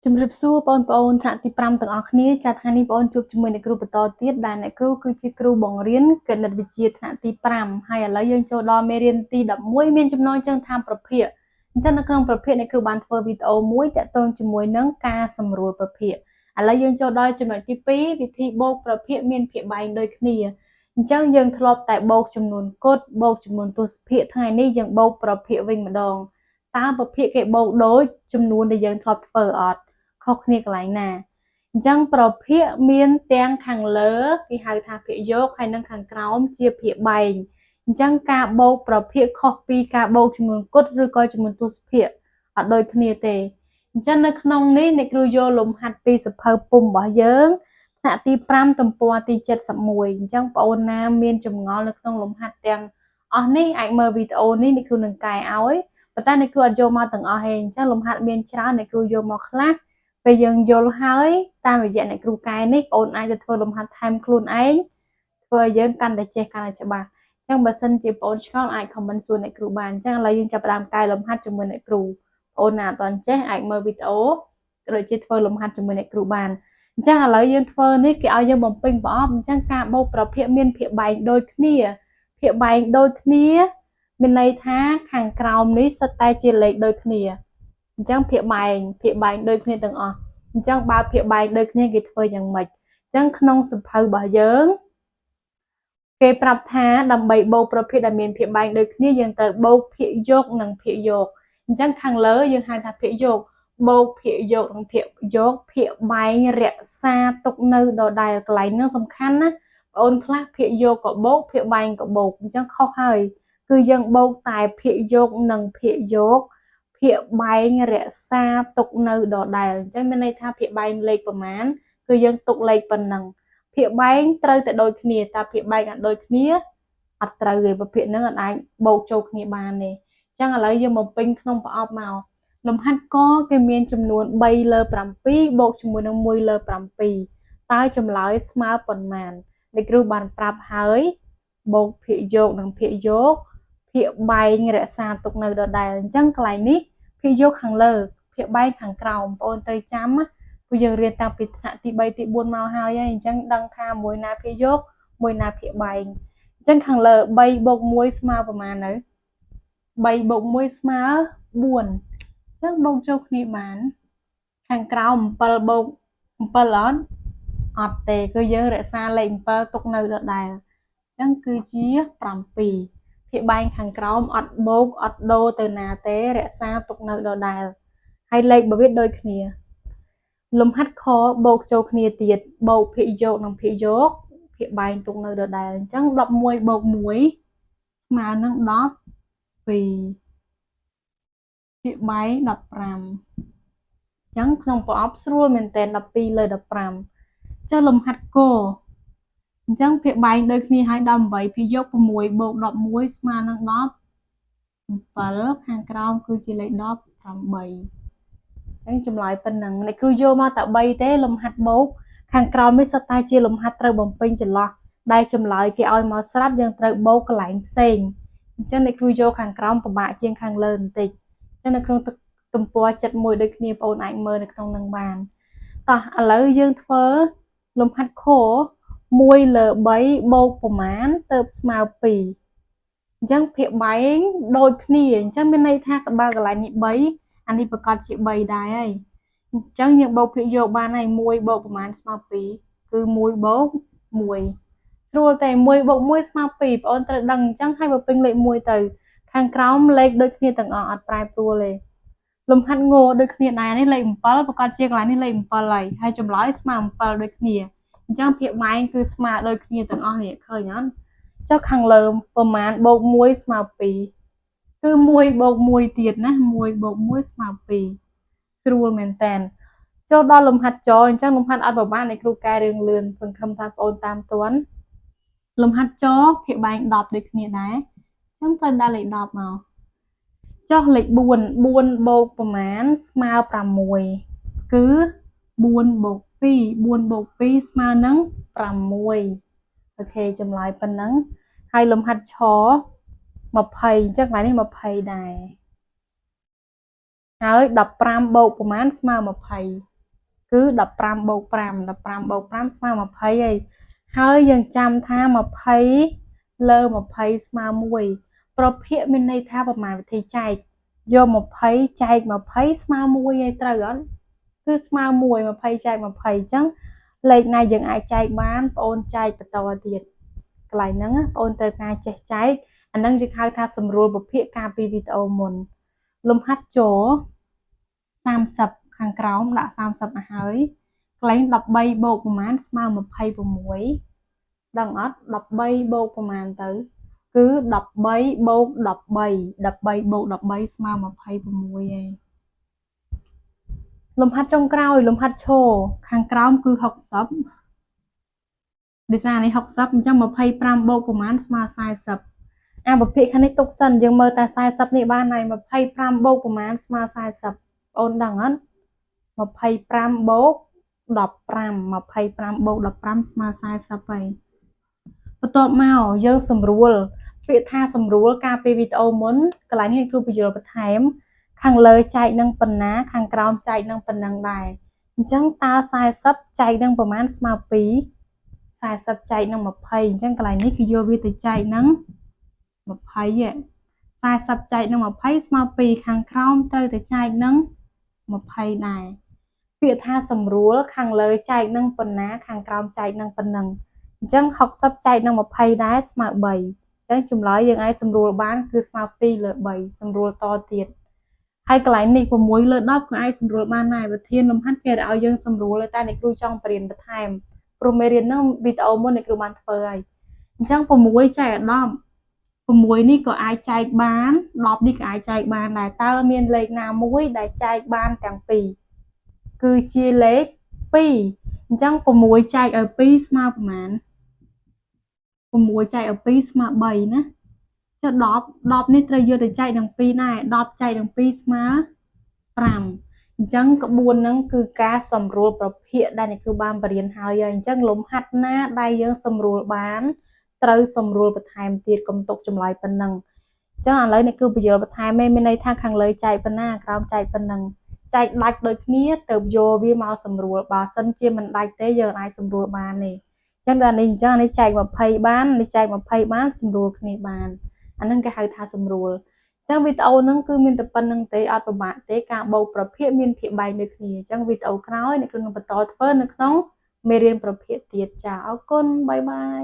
ជំរាបសួរបងប្អូនថ្នាក់ទី5ទាំងអស់គ្នាចាថ្ងៃនេះបងប្អូនជួបជាមួយអ្នកគ្រូបន្តទៀតដែលអ្នកគ្រូគឺជាគ្រូបង្រៀនគណិតវិទ្យាថ្នាក់ទី5ហើយឥឡូវយើងចូលដល់មេរៀនទី11មានចំណងជើងថាប្រភេទអញ្ចឹងនៅក្នុងប្រភេទអ្នកគ្រូបានធ្វើវីដេអូមួយទាក់ទងជាមួយនឹងការសម្រួលប្រភេទឥឡូវយើងចូលដល់ចំណុចទី2វិធីបូកប្រភេទមានភាគបែងដូចគ្នាអញ្ចឹងយើងធ្លាប់តែបូកចំនួនគត់បូកចំនួនទស្សភាគថ្ងៃនេះយើងបូកប្រភេទវិញម្ដងតើប្រភេទគេបូកដូចចំនួនដែលយើងធ្លាប់ធ្វើអត់ខុសគ្នាកន្លែងណាអញ្ចឹងប្រភេទមានទាំងខាងលើគេហៅថាភាគយកហើយនិងខាងក្រោមជាភាគបែងអញ្ចឹងការបូកប្រភេទខុសពីការបូកចំនួនគត់ឬក៏ចំនួនទស្សភាគអត់ដូចគ្នាទេអញ្ចឹងនៅក្នុងនេះអ្នកគ្រូយកលំហាត់ពីសភៅពុម្ពរបស់យើងថ្នាក់ទី5ទំព័រទី71អញ្ចឹងបងអូនណាមានចម្ងល់នៅក្នុងលំហាត់ទាំងអស់នេះអាចមើលវីដេអូនេះអ្នកគ្រូនឹងកែឲ្យប៉ុន្តែអ្នកគ្រូអត់យកមកទាំងអស់ទេអញ្ចឹងលំហាត់មានច្រើនអ្នកគ្រូយកមកខ្លះពេលយើងយល់ហើយតាមរយៈអ្នកគ្រូកែនេះបងអូនអាចទៅធ្វើលំហាត់ថែមខ្លួនឯងធ្វើឲ្យយើងកាន់តែចេះកាន់តែច្បាស់អញ្ចឹងបើសិនជាបងអូនឆ្ងល់អាច comment សួរអ្នកគ្រូបានអញ្ចឹងឥឡូវយើងចាប់ផ្ដើមកែលំហាត់ជាមួយអ្នកគ្រូបងអូនណាអត់ទាន់ចេះអាចមើលវីដេអូដូចជាធ្វើលំហាត់ជាមួយអ្នកគ្រូបានអញ្ចឹងឥឡូវយើងធ្វើនេះគេឲ្យយើងបំពេញប្រអប់អញ្ចឹងការបូកប្រភេទមានភាគបែងដូចគ្នាភាគបែងដូចគ្នាមានន័យថាខាងក្រោមនេះសុទ្ធតែជាលេខដូចគ្នាអញ្ចឹងភាគបែងដូចគ្នាទាំងអស់អញ្ចឹងបើភាគបែងដូចគ្នាគេធ្វើយ៉ាងម៉េចអញ្ចឹងក្នុងសភៅរបស់យើងគេប្រាប់ថាដើម្បីបូកប្រភេទដែលមានភាគបែងដូចគ្នាយើងត្រូវបូកភាគយកនិងភាគយកអញ្ចឹងខាងលើយើងហៅថាភាគយកបូកភាគយកនិងភាគយកភាគបែងរក្សាទុកនៅដដែលកន្លែងហ្នឹងសំខាន់ណាបងអូនខ្លះភាគយកក៏បូកភាគបែងក៏បូកអញ្ចឹងខុសហើយគឺយើងបូកតែភាគយកនិងភាគយកភាគបែងរក្សាទុកនៅដដែលអញ្ចឹងមានន័យថាភាគបែងលេខប្រមាណគឺយើងទុកលេខប៉ុណ្ណឹងភាគបែងត្រូវតែដូចគ្នាតែភាគបែងអត់ដូចគ្នាអត់ត្រូវទេប្រភេទហ្នឹងអត់អាចបូកចូលគ្នាបានទេអញ្ចឹងឥឡូវយើងបំពេញក្នុងប្រអប់មកលំហាត់កគេមានចំនួន3លើ7បូកជាមួយនឹង1លើ7តើចម្លើយស្មើប៉ុន្មានអ្នកគ្រូបានប្រាប់ហើយបូកភាគយកនិងភាគយកភាគបែងរក្សាទុកនៅដដែលអញ្ចឹងកន្លែងនេះភាគយកខាងលើភាគបែងខាងក្រោមបងប្អូនត្រូវចាំណាព្រោះយើងរៀនតាំងពីថ្នាក់ទី3ទី4មកហើយអញ្ចឹងដឹងថាមួយណាភាគយកមួយណាភាគបែងអញ្ចឹងខាងលើ3បូក1ស្មើប៉ុន្មាននៅ3បូក1ស្មើ4អញ្ចឹងបូកចូលគ្នាបានខាងក្រោម7បូក7អត់ទេគឺយើងរក្សាលេខ7ទុកនៅដដែលអញ្ចឹងគឺជា7ភាគបែងខាងក្រោមអត់បូកអត់ដូរទៅណាទេរក្សាទុកនៅដដែលហើយលេខបើវាដូចគ្នាលំហាត់ខបូកចូលគ្នាទៀតបូកភាគយកនិងភាគយកភាគបែងទុកនៅដដែលអញ្ចឹង11បូក1ស្មើនឹង12ភាគបែង15អញ្ចឹងក្នុងប្រអប់ស្រួលមែនតើ12លើ15ចុះលំហាត់កអញ្ចឹងភាគបែងដូចគ្នាហើយ18ភាគយក6បូក11ស្មើនឹង17ខាងក្រោមគឺជាលេខ18អញ្ចឹងចម្លើយប៉ុណ្ណឹងអ្នកគ្រូយកមកតែ3ទេលំហាត់បូកខាងក្រោមនេះសុទ្ធតែជាលំហាត់ត្រូវបំពេញចន្លោះដែលចម្លើយគេឲ្យមកស្រាប់យើងត្រូវបូកកន្លែងផ្សេងអញ្ចឹងអ្នកគ្រូយកខាងក្រោមពិបាកជាងខាងលើបន្តិចអញ្ចឹងនៅក្នុងទំព័រ71ដូចគ្នាបងប្អូនអាចមើលនៅក្នុងនឹងបានតោះឥឡូវយើងធ្វើលំហាត់ខ1លើ3បូកប្រមាណទៅស្មើ2អញ្ចឹងភាគបែងដូចគ្នាអញ្ចឹងមានន័យថាបើកន្លែងនេះ3អានេះប្រកាសជា3ដែរហើយអញ្ចឹងយើងបូកភាគយកបានហើយ1បូកប្រមាណស្មើ2គឺ1បូក1ស្រួលតែ1បូក1ស្មើ2បងអូនត្រូវដឹងអញ្ចឹងហើយបើពេញលេខ1ទៅខាងក្រោមលេខដូចគ្នាទាំងអស់អត់ប្រែប្រួលទេលំហាត់ងដូចគ្នាដែរនេះលេខ7ប្រកាសជាកន្លែងនេះលេខ7ហើយចម្លើយស្មើ7ដូចគ្នាអញ្ចឹងភាគបែងគឺស្មើដូចគ្នាទាំងអស់នេះឃើញអត់ចុះខាងលើប្រមាណបូក1ស្មើ2គឺ1បូក1ទៀតណា1បូក1ស្មើ2ស្រួលមែនតើចូលដល់លំហាត់ចអញ្ចឹងលំហាត់អត់ប្រហែលនៃគ្រូកែរឿងលឿនសង្ឃឹមថាបងប្អូនតាមទាន់លំហាត់ចភាគបែង10ដូចគ្នាដែរអញ្ចឹងត្រូវដាក់លេខ10មកចុះលេខ4បូកប្រមាណស្មើ6គឺ4បូក2បូក2ស្មើនឹង6អូខេចម្លើយប៉ុណ្ណឹងហើយលំហាត់ឆ20អញ្ចឹងកន្លែងនេះ20ដែរហើយ15បូកប្រមាណស្មើ20 គឺ15បូក5 15បូក5ស្មើ20ហើយហើយយើងចាំថា20លើ20ស្មើ1ប្រភាគមានន័យថាប្រមាណវិធីចែកយក20ចែក20ស្មើ1ហើយត្រូវអត់គឺស្មើ1 20ចែក20អញ្ចឹងលេខណាយើងអាចចែកបានបងអូនចែកបន្តទៀតកន្លែងហ្នឹងបងអូនត្រូវការចេះចែកអាហ្នឹងយើងហៅថាសម្រួលប្រភាគកាលពីវីដេអូមុនលំហាត់ចូល30ខាងក្រោមដាក់30មកហើយកន្លែង13បូកប្រមាណស្មើ26ដឹងអត់13បូកប្រមាណទៅគឺ13បូក13 13បូក13ស្មើ26ឯងលំហាត់ចុងក្រោយលំហាត់ឈរខាងក្រោមគឺ60ដោយសារនេះ60អញ្ចឹង25បូកប្រមាណស្មើ40អាប្រភេទខាងនេះទុកសិនយើងមើលតែ40នេះបានហើយ25បូកប្រមាណស្មើ40អូនដឹងអត់25បូក15 25បូក15ស្មើ40ហើយបន្ទាប់មកយើងសម្រួលពាក្យថាសម្រួលកាលពីវីដេអូមុនកន្លែងនេះគ្រូបញ្យល់បន្ថែមខាងលើចែកនឹងប៉ុណ្ណាខាងក្រោមចែកនឹងប៉ុណ្ណឹងដែរអញ្ចឹងតើ40ចែកនឹងប្រមាណស្មើ2 40ចែកនឹង20អញ្ចឹងកន្លែងនេះគឺយកវាទៅចែកនឹង20 40ចែកនឹង20ស្មើ2ខាងក្រោមត្រូវតែចែកនឹង20ដែរពាក្យថាសម្រួលខាងលើចែកនឹងប៉ុណ្ណាខាងក្រោមចែកនឹងប៉ុណ្ណឹងអញ្ចឹង60ចែកនឹង20ដែរស្មើ3អញ្ចឹងចម្លើយយើងអាចសម្រួលបានគឺស្មើ2លើ3សម្រួលតទៀតហើយកន្លែងនេះ6លើ10ក៏អាចសម្រួលបានដែរវិធានលំហាត់គេឲ្យយើងសម្រួលតែអ្នកគ្រូចង់បរៀនបន្ថែមព្រោះមេរៀនហ្នឹងវីដេអូមុនអ្នកគ្រូបានធ្វើហើយអញ្ចឹង6ចែក10 6នេះក៏អាចចែកបាន10នេះក៏អាចចែកបានដែរតើមានលេខណាមួយដែលចែកបានទាំងពីរគឺជាលេខ2អញ្ចឹង6ចែកឲ្យ2ស្មើប្រមាណ6ចែកឲ្យ2ស្មើ3ណាចុះ10នេះត្រូវយកទៅចែកនឹង2ដែរ10ចែកនឹង2ស្មើ5អញ្ចឹងក្បួនហ្នឹងគឺការសម្រួលប្រភាគដែលអ្នកគ្រូបានបរៀនហើយអញ្ចឹងលំហាត់ណាដែលយើងសម្រួលបានត្រូវសម្រួលបន្ថែមទៀតកុំទុកចម្លើយប៉ុណ្ណឹងអញ្ចឹងឥឡូវអ្នកគ្រូបញ្យល់បន្ថែមមានន័យថាខាងលើចែកប៉ុណ្ណាក្រោមចែកប៉ុណ្ណឹងចែកដាច់ដូចគ្នាទៅយកវាមកសម្រួលបើសិនជាមិនដាច់ទេយើងអាចសម្រួលបានទេអញ្ចឹងដល់នេះអញ្ចឹងនេះចែក20បាននេះចែក20បានសម្រួលគ្នាបានអាហ្នឹងគេហៅថាសម្រួលអញ្ចឹងវីដេអូហ្នឹងគឺមានតែប៉ុណ្្នឹងទេអត់ពិបាកទេការបូកប្រភេទមានភាគបែកដូចគ្នាអញ្ចឹងវីដេអូក្រោយអ្នកគ្រូនឹងបន្តធ្វើនៅក្នុងមេរៀនប្រភេទទៀតចាអរគុណបាយបាយ